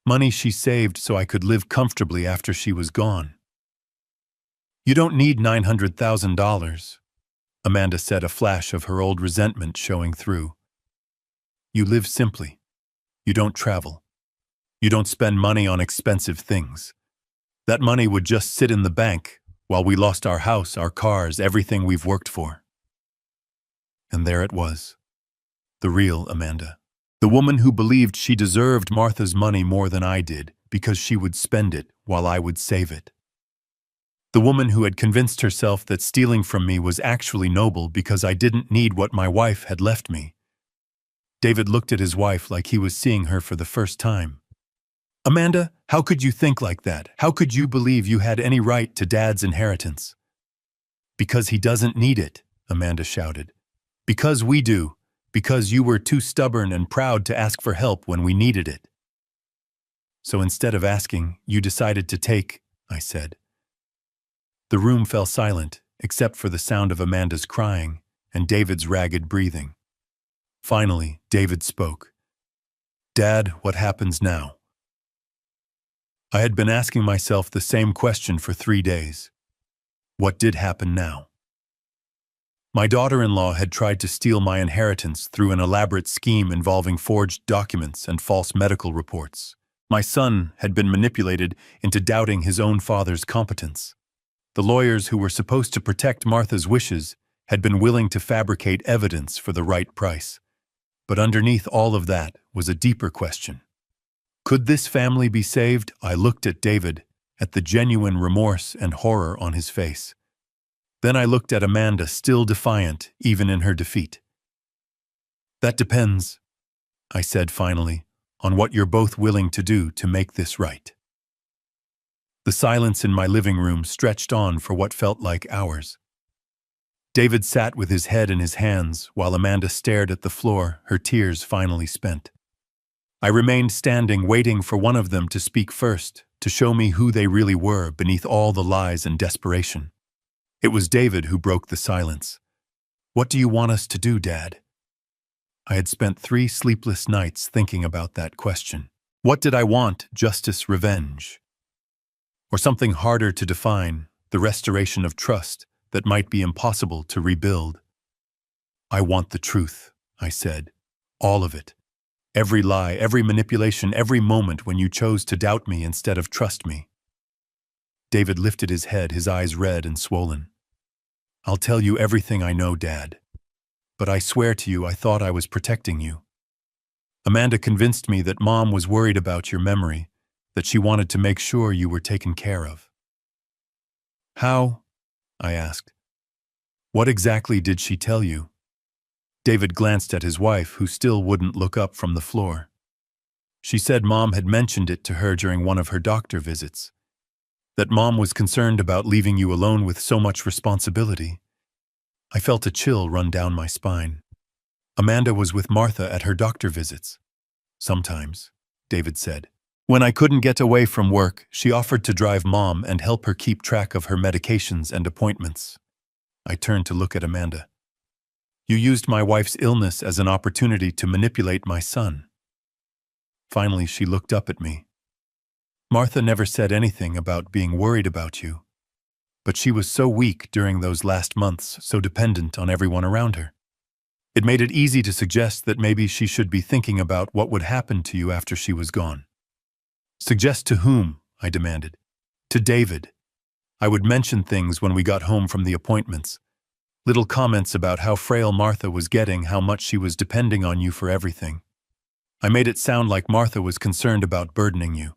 Money she saved so I could live comfortably after she was gone. You don't need $900,000, Amanda said, a flash of her old resentment showing through. You live simply. You don't travel. You don't spend money on expensive things. That money would just sit in the bank while we lost our house, our cars, everything we've worked for. And there it was. The real Amanda. The woman who believed she deserved Martha's money more than I did because she would spend it while I would save it. The woman who had convinced herself that stealing from me was actually noble because I didn't need what my wife had left me. David looked at his wife like he was seeing her for the first time. Amanda, how could you think like that? How could you believe you had any right to Dad's inheritance? Because he doesn't need it, Amanda shouted. Because we do. Because you were too stubborn and proud to ask for help when we needed it. So instead of asking, you decided to take, I said. The room fell silent, except for the sound of Amanda's crying and David's ragged breathing. Finally, David spoke. Dad, what happens now? I had been asking myself the same question for 3 days. What did happen now? My daughter-in-law had tried to steal my inheritance through an elaborate scheme involving forged documents and false medical reports. My son had been manipulated into doubting his own father's competence. The lawyers who were supposed to protect Martha's wishes had been willing to fabricate evidence for the right price. But underneath all of that was a deeper question. Could this family be saved? I looked at David, at the genuine remorse and horror on his face. Then I looked at Amanda, still defiant, even in her defeat. That depends, I said finally, on what you're both willing to do to make this right. The silence in my living room stretched on for what felt like hours. David sat with his head in his hands while Amanda stared at the floor, her tears finally spent. I remained standing, waiting for one of them to speak first, to show me who they really were beneath all the lies and desperation. It was David who broke the silence. "What do you want us to do, Dad?" I had spent 3 sleepless nights thinking about that question. What did I want? Justice, revenge? Or something harder to define, the restoration of trust that might be impossible to rebuild? "I want the truth," I said. "All of it. Every lie, every manipulation, every moment when you chose to doubt me instead of trust me." David lifted his head, his eyes red and swollen. "I'll tell you everything I know, Dad. But I swear to you I thought I was protecting you. Amanda convinced me that Mom was worried about your memory, that she wanted to make sure you were taken care of." "How?" I asked. "What exactly did she tell you?" David glanced at his wife, who still wouldn't look up from the floor. "She said Mom had mentioned it to her during one of her doctor visits. That Mom was concerned about leaving you alone with so much responsibility." I felt a chill run down my spine. "Amanda was with Martha at her doctor visits." "Sometimes," David said. "When I couldn't get away from work, she offered to drive Mom and help her keep track of her medications and appointments." I turned to look at Amanda. "You used my wife's illness as an opportunity to manipulate my son." Finally, she looked up at me. "Martha never said anything about being worried about you. But she was so weak during those last months, so dependent on everyone around her. It made it easy to suggest that maybe she should be thinking about what would happen to you after she was gone." "Suggest to whom?" I demanded. "To David. I would mention things when we got home from the appointments. Little comments about how frail Martha was getting, how much she was depending on you for everything. I made it sound like Martha was concerned about burdening you."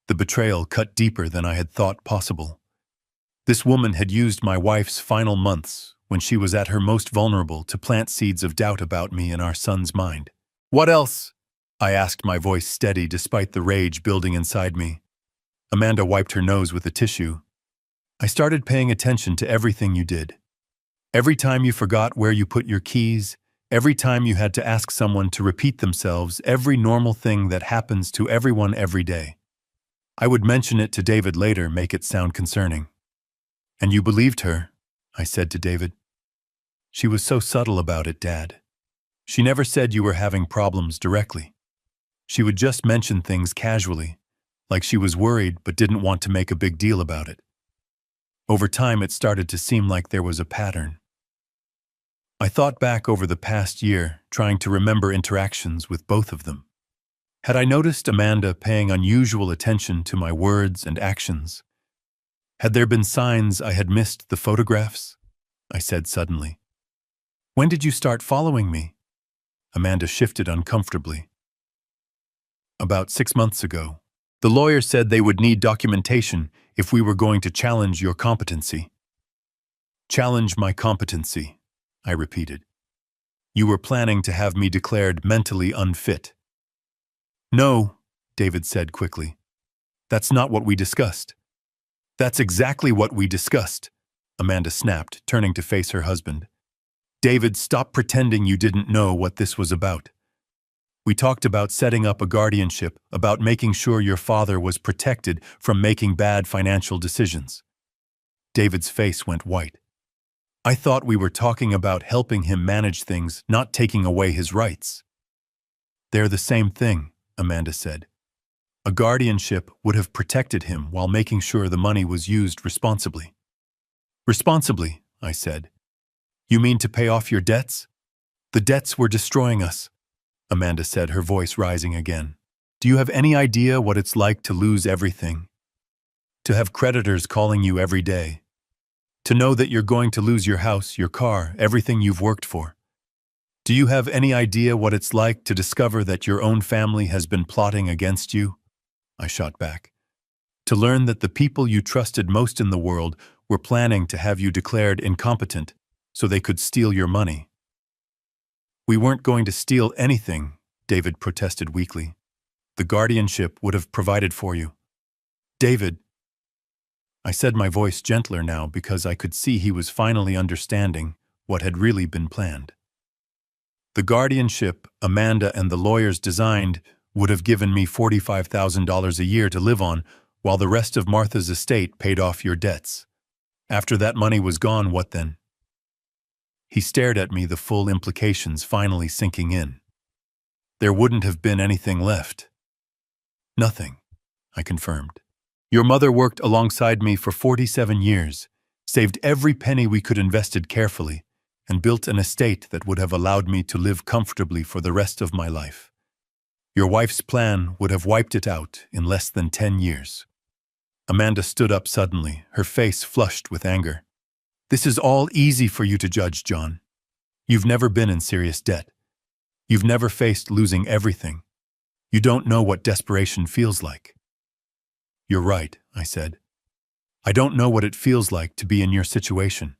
The betrayal cut deeper than I had thought possible. This woman had used my wife's final months, when she was at her most vulnerable, to plant seeds of doubt about me in our son's mind. "What else?" I asked, my voice steady despite the rage building inside me. Amanda wiped her nose with a tissue. "I started paying attention to everything you did. Every time you forgot where you put your keys, every time you had to ask someone to repeat themselves, every normal thing that happens to everyone every day. I would mention it to David later, make it sound concerning." "And you believed her," I said to David. "She was so subtle about it, Dad. She never said you were having problems directly. She would just mention things casually, like she was worried but didn't want to make a big deal about it. Over time, it started to seem like there was a pattern." I thought back over the past year, trying to remember interactions with both of them. Had I noticed Amanda paying unusual attention to my words and actions? Had there been signs I had missed the photographs? I said suddenly. "When did you start following me?" Amanda shifted uncomfortably. "About 6 months ago. The lawyer said they would need documentation if we were going to challenge your competency." "Challenge my competency," I repeated. "You were planning to have me declared mentally unfit." "No," David said quickly. "That's not what we discussed." "That's exactly what we discussed," Amanda snapped, turning to face her husband. "David, stop pretending you didn't know what this was about. We talked about setting up a guardianship, about making sure your father was protected from making bad financial decisions." David's face went white. "I thought we were talking about helping him manage things, not taking away his rights." "They're the same thing," Amanda said. "A guardianship would have protected him while making sure the money was used responsibly." "Responsibly," I said. "You mean to pay off your debts?" "The debts were destroying us," Amanda said, her voice rising again. "Do you have any idea what it's like to lose everything? To have creditors calling you every day? To know that you're going to lose your house, your car, everything you've worked for? Do you have any idea what it's like to discover that your own family has been plotting against you?" I shot back. "To learn that the people you trusted most in the world were planning to have you declared incompetent so they could steal your money." "We weren't going to steal anything," David protested weakly. "The guardianship would have provided for you." David, I said, my voice gentler now because I could see he was finally understanding what had really been planned. The guardianship Amanda and the lawyers designed would have given me $45,000 a year to live on while the rest of Martha's estate paid off your debts. After that money was gone, what then? He stared at me, the full implications finally sinking in. There wouldn't have been anything left. Nothing, I confirmed. Your mother worked alongside me for 47 years, saved every penny we could, invested carefully, and built an estate that would have allowed me to live comfortably for the rest of my life. Your wife's plan would have wiped it out in less than 10 years. Amanda stood up suddenly, her face flushed with anger. This is all easy for you to judge, John. You've never been in serious debt. You've never faced losing everything. You don't know what desperation feels like. You're right, I said. I don't know what it feels like to be in your situation.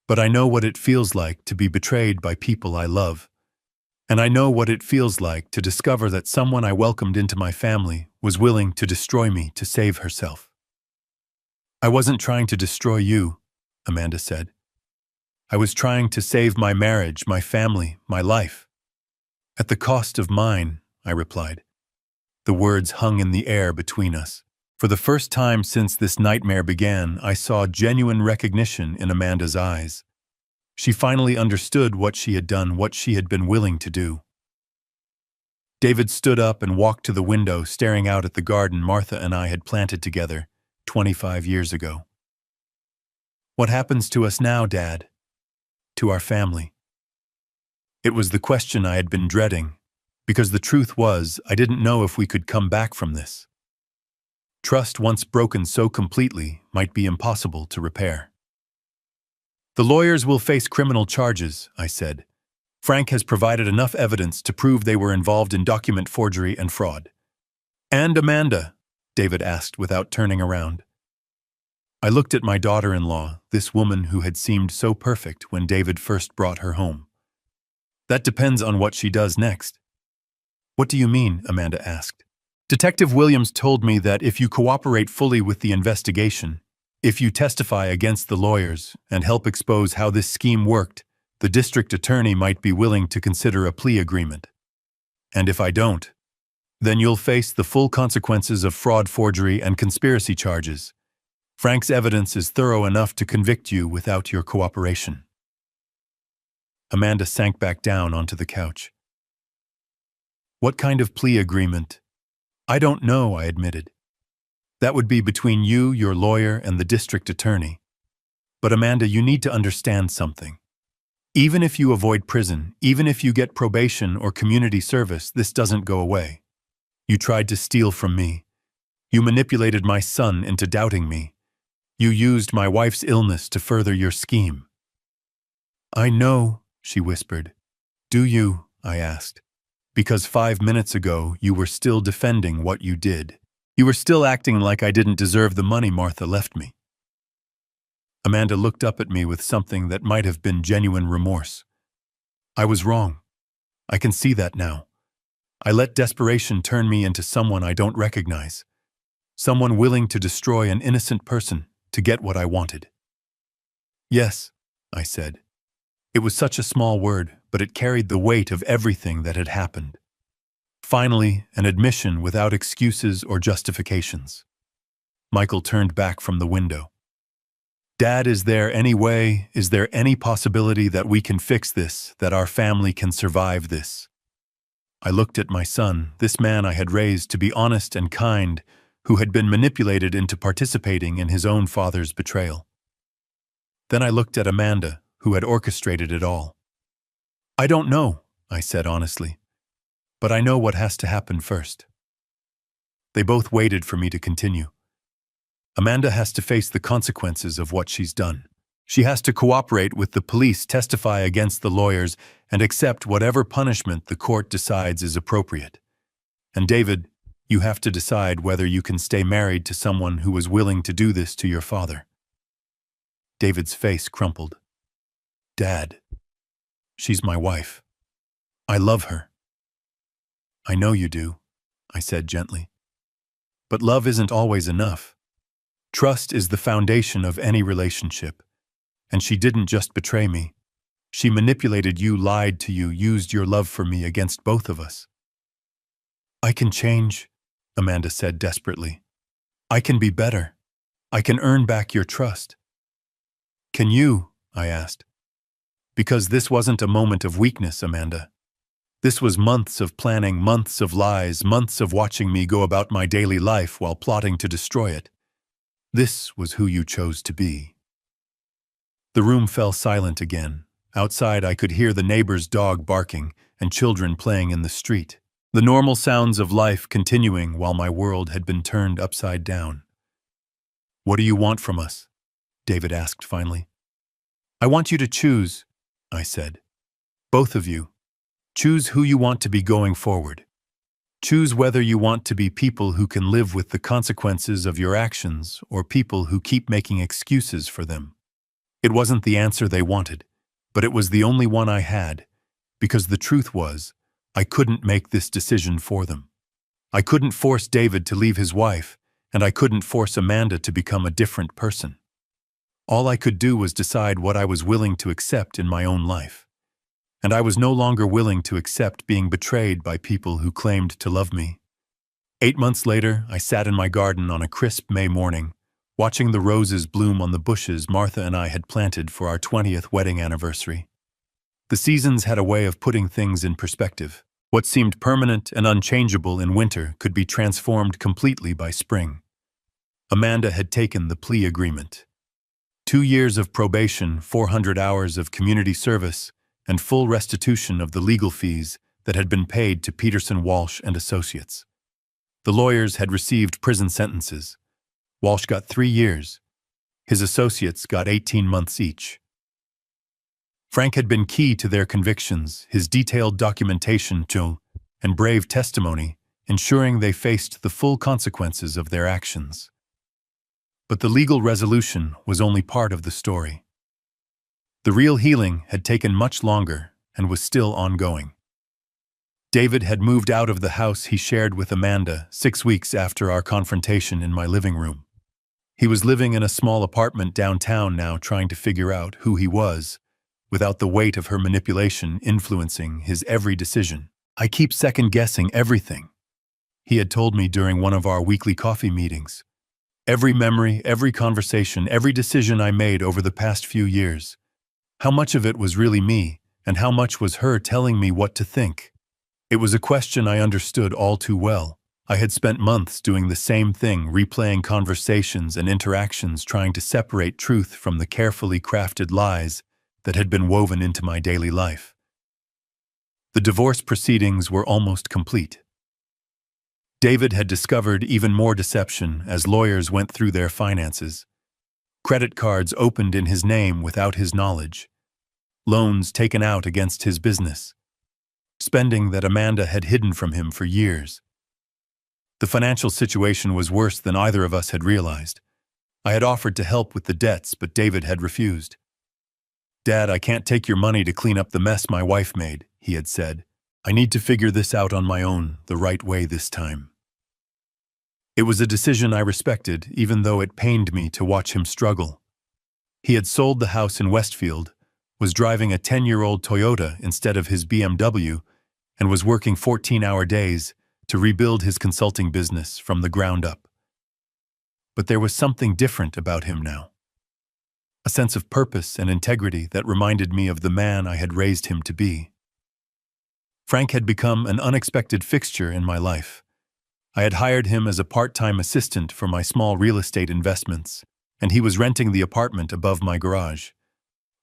But I know what it feels like to be betrayed by people I love. And I know what it feels like to discover that someone I welcomed into my family was willing to destroy me to save herself. I wasn't trying to destroy you, Amanda said. I was trying to save my marriage, my family, my life. At the cost of mine, I replied. The words hung in the air between us. For the first time since this nightmare began, I saw genuine recognition in Amanda's eyes. She finally understood what she had done, what she had been willing to do. David stood up and walked to the window, staring out at the garden Martha and I had planted together 25 years ago. What happens to us now, Dad? To our family? It was the question I had been dreading, because the truth was, I didn't know if we could come back from this. Trust, once broken so completely, might be impossible to repair. The lawyers will face criminal charges, I said. Frank has provided enough evidence to prove they were involved in document forgery and fraud. And Amanda? David asked without turning around. I looked at my daughter-in-law, this woman who had seemed so perfect when David first brought her home. That depends on what she does next. What do you mean? Amanda asked. Detective Williams told me that if you cooperate fully with the investigation, if you testify against the lawyers and help expose how this scheme worked, the district attorney might be willing to consider a plea agreement. And if I don't, then you'll face the full consequences of fraud, forgery, and conspiracy charges. Frank's evidence is thorough enough to convict you without your cooperation. Amanda sank back down onto the couch. What kind of plea agreement? I don't know, I admitted. That would be between you, your lawyer, and the district attorney. But Amanda, you need to understand something. Even if you avoid prison, even if you get probation or community service, this doesn't go away. You tried to steal from me. You manipulated my son into doubting me. You used my wife's illness to further your scheme. I know, she whispered. Do you? I asked. Because 5 minutes ago, you were still defending what you did. You were still acting like I didn't deserve the money Martha left me. Amanda looked up at me with something that might have been genuine remorse. I was wrong. I can see that now. I let desperation turn me into someone I don't recognize. Someone willing to destroy an innocent person to get what I wanted. Yes, I said. It was such a small word, but it carried the weight of everything that had happened. Finally, an admission without excuses or justifications. Michael turned back from the window. Dad, is there any possibility that we can fix this, that our family can survive this? I looked at my son, this man I had raised to be honest and kind, who had been manipulated into participating in his own father's betrayal. Then I looked at Amanda, who had orchestrated it all. I don't know, I said honestly. But I know what has to happen first. They both waited for me to continue. Amanda has to face the consequences of what she's done. She has to cooperate with the police, testify against the lawyers, and accept whatever punishment the court decides is appropriate. And David, you have to decide whether you can stay married to someone who was willing to do this to your father. David's face crumpled. Dad, she's my wife. I love her. I know you do, I said gently. But love isn't always enough. Trust is the foundation of any relationship. And she didn't just betray me. She manipulated you, lied to you, used your love for me against both of us. I can change, Amanda said desperately. I can be better. I can earn back your trust. Can you? I asked. Because this wasn't a moment of weakness, Amanda. This was months of planning, months of lies, months of watching me go about my daily life while plotting to destroy it. This was who you chose to be. The room fell silent again. Outside, I could hear the neighbor's dog barking and children playing in the street. The normal sounds of life continuing while my world had been turned upside down. What do you want from us? David asked finally. I want you to choose, I said. Both of you. Choose who you want to be going forward. Choose whether you want to be people who can live with the consequences of your actions or people who keep making excuses for them. It wasn't the answer they wanted, but it was the only one I had, because the truth was, I couldn't make this decision for them. I couldn't force David to leave his wife, and I couldn't force Amanda to become a different person. All I could do was decide what I was willing to accept in my own life. And I was no longer willing to accept being betrayed by people who claimed to love me. 8 months later, I sat in my garden on a crisp May morning, watching the roses bloom on the bushes Martha and I had planted for our 20th wedding anniversary. The seasons had a way of putting things in perspective. What seemed permanent and unchangeable in winter could be transformed completely by spring. Amanda had taken the plea agreement. 2 years of probation, 400 hours of community service, and full restitution of the legal fees that had been paid to Peterson Walsh and Associates. The lawyers had received prison sentences. Walsh got 3 years. His associates got 18 months each. Frank had been key to their convictions, his detailed documentation, and brave testimony, ensuring they faced the full consequences of their actions. But the legal resolution was only part of the story. The real healing had taken much longer and was still ongoing. David had moved out of the house he shared with Amanda 6 weeks after our confrontation in my living room. He was living in a small apartment downtown now, trying to figure out who he was, without the weight of her manipulation influencing his every decision. I keep second-guessing everything, he had told me during one of our weekly coffee meetings. Every memory, every conversation, every decision I made over the past few years. How much of it was really me, and how much was her telling me what to think? It was a question I understood all too well. I had spent months doing the same thing, replaying conversations and interactions, trying to separate truth from the carefully crafted lies that had been woven into my daily life. The divorce proceedings were almost complete. David had discovered even more deception as lawyers went through their finances. Credit cards opened in his name without his knowledge. Loans taken out against his business. Spending that Amanda had hidden from him for years. The financial situation was worse than either of us had realized. I had offered to help with the debts, but David had refused. Dad, I can't take your money to clean up the mess my wife made, he had said. I need to figure this out on my own, the right way this time. It was a decision I respected, even though it pained me to watch him struggle. He had sold the house in Westfield, was driving a 10-year-old Toyota instead of his BMW, and was working 14-hour days to rebuild his consulting business from the ground up. But there was something different about him now. A sense of purpose and integrity that reminded me of the man I had raised him to be. Frank had become an unexpected fixture in my life. I had hired him as a part-time assistant for my small real estate investments, and he was renting the apartment above my garage.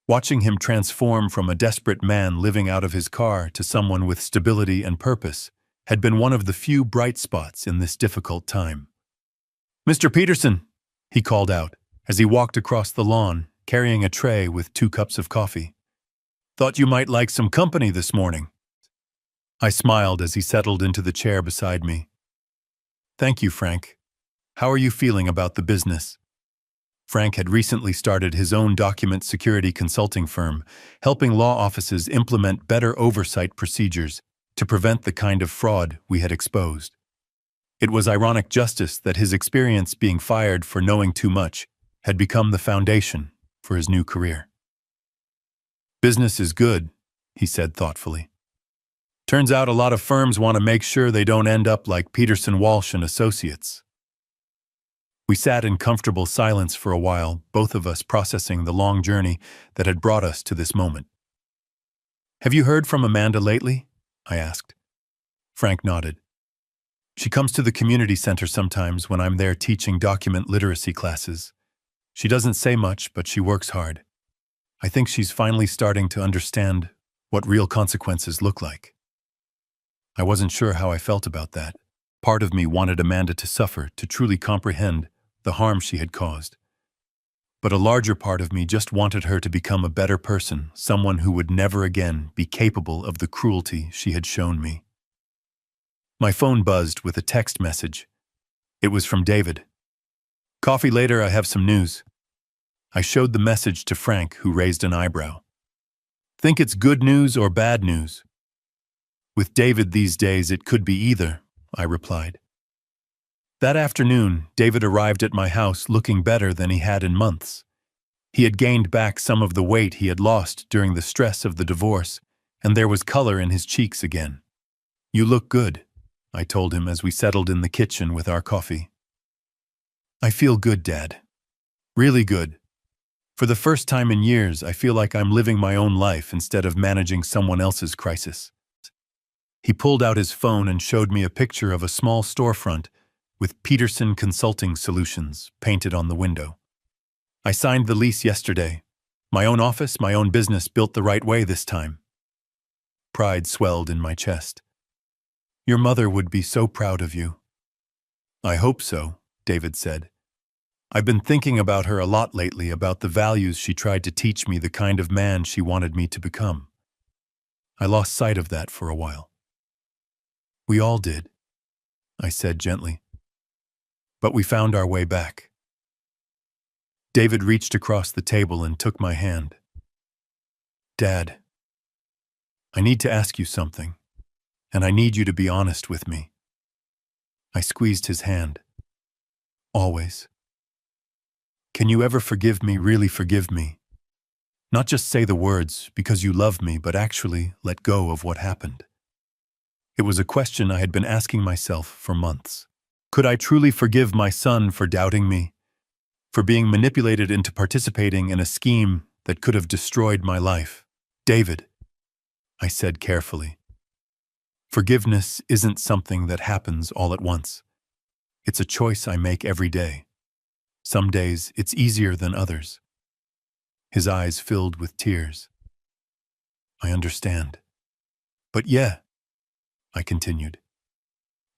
Watching him transform from a desperate man living out of his car to someone with stability and purpose had been one of the few bright spots in this difficult time. Mr. Peterson, he called out as he walked across the lawn, carrying a tray with 2 cups of coffee. Thought you might like some company this morning. I smiled as he settled into the chair beside me. Thank you, Frank. How are you feeling about the business? Frank had recently started his own document security consulting firm, helping law offices implement better oversight procedures to prevent the kind of fraud we had exposed. It was ironic justice that his experience being fired for knowing too much had become the foundation for his new career. "Business is good," he said thoughtfully. "Turns out a lot of firms want to make sure they don't end up like Peterson Walsh and Associates." We sat in comfortable silence for a while, both of us processing the long journey that had brought us to this moment. "Have you heard from Amanda lately?" I asked. Frank nodded. "She comes to the community center sometimes when I'm there teaching document literacy classes. She doesn't say much, but she works hard. I think she's finally starting to understand what real consequences look like." I wasn't sure how I felt about that. Part of me wanted Amanda to suffer, to truly comprehend the harm she had caused. But a larger part of me just wanted her to become a better person, someone who would never again be capable of the cruelty she had shown me. My phone buzzed with a text message. It was from David. "Coffee later, I have some news." I showed the message to Frank, who raised an eyebrow. "Think it's good news or bad news?" "With David these days, it could be either," I replied. That afternoon, David arrived at my house looking better than he had in months. He had gained back some of the weight he had lost during the stress of the divorce, and there was color in his cheeks again. "You look good," I told him as we settled in the kitchen with our coffee. "I feel good, Dad. Really good. For the first time in years, I feel like I'm living my own life instead of managing someone else's crisis." He pulled out his phone and showed me a picture of a small storefront with Peterson Consulting Solutions painted on the window. "I signed the lease yesterday. My own office, my own business, built the right way this time." Pride swelled in my chest. "Your mother would be so proud of you." "I hope so," David said. "I've been thinking about her a lot lately, about the values she tried to teach me, the kind of man she wanted me to become. I lost sight of that for a while." "We all did," I said gently. "But we found our way back." David reached across the table and took my hand. "Dad, I need to ask you something, and I need you to be honest with me." I squeezed his hand. "Always. Can you ever forgive me, really forgive me? Not just say the words because you love me, but actually let go of what happened?" It was a question I had been asking myself for months. Could I truly forgive my son for doubting me, for being manipulated into participating in a scheme that could have destroyed my life? "David," I said carefully, "forgiveness isn't something that happens all at once. It's a choice I make every day. Some days it's easier than others." His eyes filled with tears. "I understand. But yeah," I continued,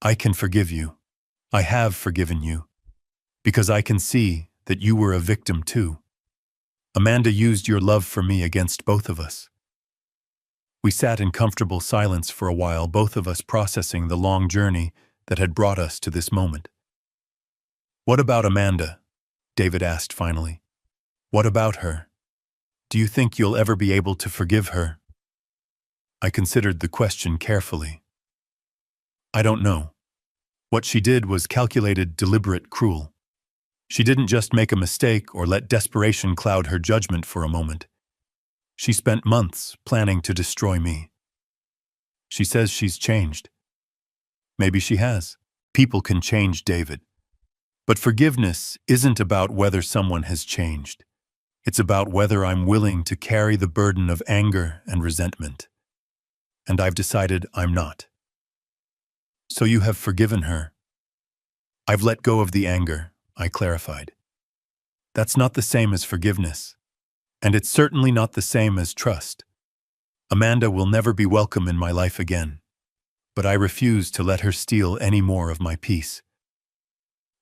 "I can forgive you. I have forgiven you, because I can see that you were a victim too. Amanda used your love for me against both of us." We sat in comfortable silence for a while, both of us processing the long journey that had brought us to this moment. "What about Amanda?" David asked finally. "What about her? Do you think you'll ever be able to forgive her?" I considered the question carefully. "I don't know. What she did was calculated, deliberate, cruel. She didn't just make a mistake or let desperation cloud her judgment for a moment. She spent months planning to destroy me. She says she's changed. Maybe she has. People can change, David. But forgiveness isn't about whether someone has changed. It's about whether I'm willing to carry the burden of anger and resentment. And I've decided I'm not." "So you have forgiven her?" "I've let go of the anger," I clarified. "That's not the same as forgiveness. And it's certainly not the same as trust. Amanda will never be welcome in my life again. But I refuse to let her steal any more of my peace."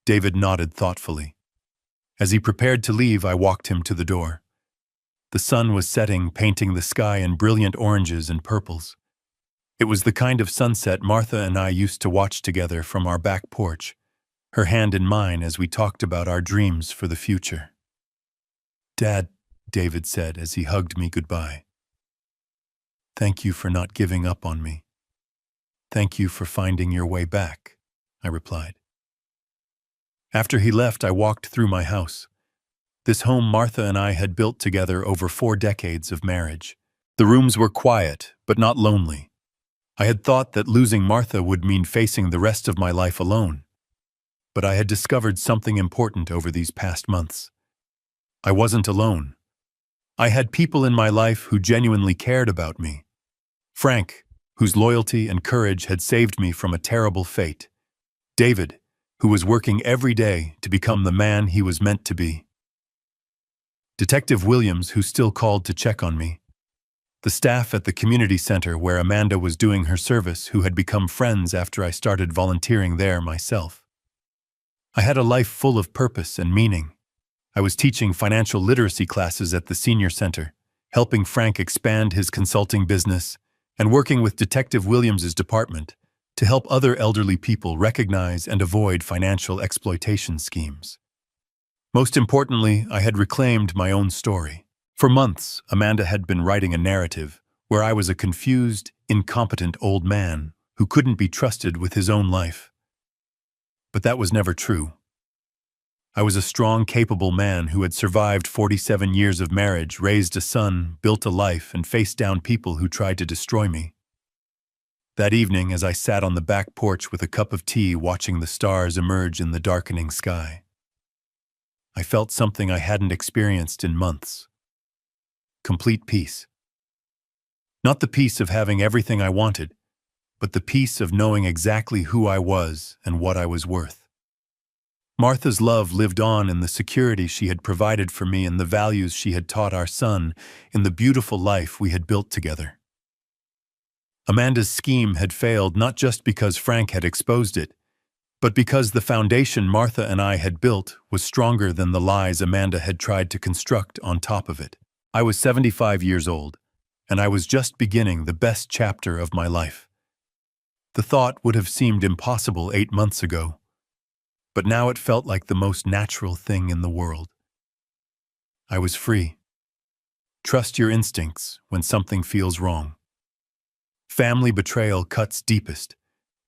David nodded thoughtfully. As he prepared to leave, I walked him to the door. The sun was setting, painting the sky in brilliant oranges and purples. It was the kind of sunset Martha and I used to watch together from our back porch, her hand in mine as we talked about our dreams for the future. "Dad," David said as he hugged me goodbye. "Thank you for not giving up on me. Thank you for finding your way back." I replied. After he left, I walked through my house. This home Martha and I had built together over 4 decades of marriage. The rooms were quiet, but not lonely. I had thought that losing Martha would mean facing the rest of my life alone. But I had discovered something important over these past months. I wasn't alone. I had people in my life who genuinely cared about me. Frank, whose loyalty and courage had saved me from a terrible fate. David, who was working every day to become the man he was meant to be. Detective Williams, who still called to check on me. The staff at the community center where Amanda was doing her service, who had become friends after I started volunteering there myself. I had a life full of purpose and meaning. I was teaching financial literacy classes at the senior center, helping Frank expand his consulting business, and working with Detective Williams's department to help other elderly people recognize and avoid financial exploitation schemes. Most importantly, I had reclaimed my own story. For months, Amanda had been writing a narrative where I was a confused, incompetent old man who couldn't be trusted with his own life. But that was never true. I was a strong, capable man who had survived 47 years of marriage, raised a son, built a life, and faced down people who tried to destroy me. That evening, as I sat on the back porch with a cup of tea watching the stars emerge in the darkening sky, I felt something I hadn't experienced in months. Complete peace. Not the peace of having everything I wanted, but the peace of knowing exactly who I was and what I was worth. Martha's love lived on in the security she had provided for me and the values she had taught our son in the beautiful life we had built together. Amanda's scheme had failed not just because Frank had exposed it, but because the foundation Martha and I had built was stronger than the lies Amanda had tried to construct on top of it. I was 75 years old, and I was just beginning the best chapter of my life. The thought would have seemed impossible 8 months ago, but now it felt like the most natural thing in the world. I was free. Trust your instincts when something feels wrong. Family betrayal cuts deepest,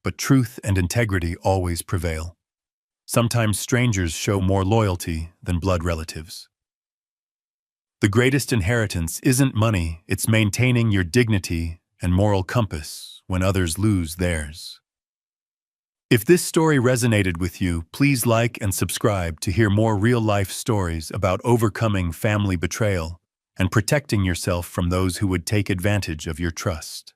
but truth and integrity always prevail. Sometimes strangers show more loyalty than blood relatives. The greatest inheritance isn't money, it's maintaining your dignity and moral compass when others lose theirs. If this story resonated with you, please like and subscribe to hear more real-life stories about overcoming family betrayal and protecting yourself from those who would take advantage of your trust.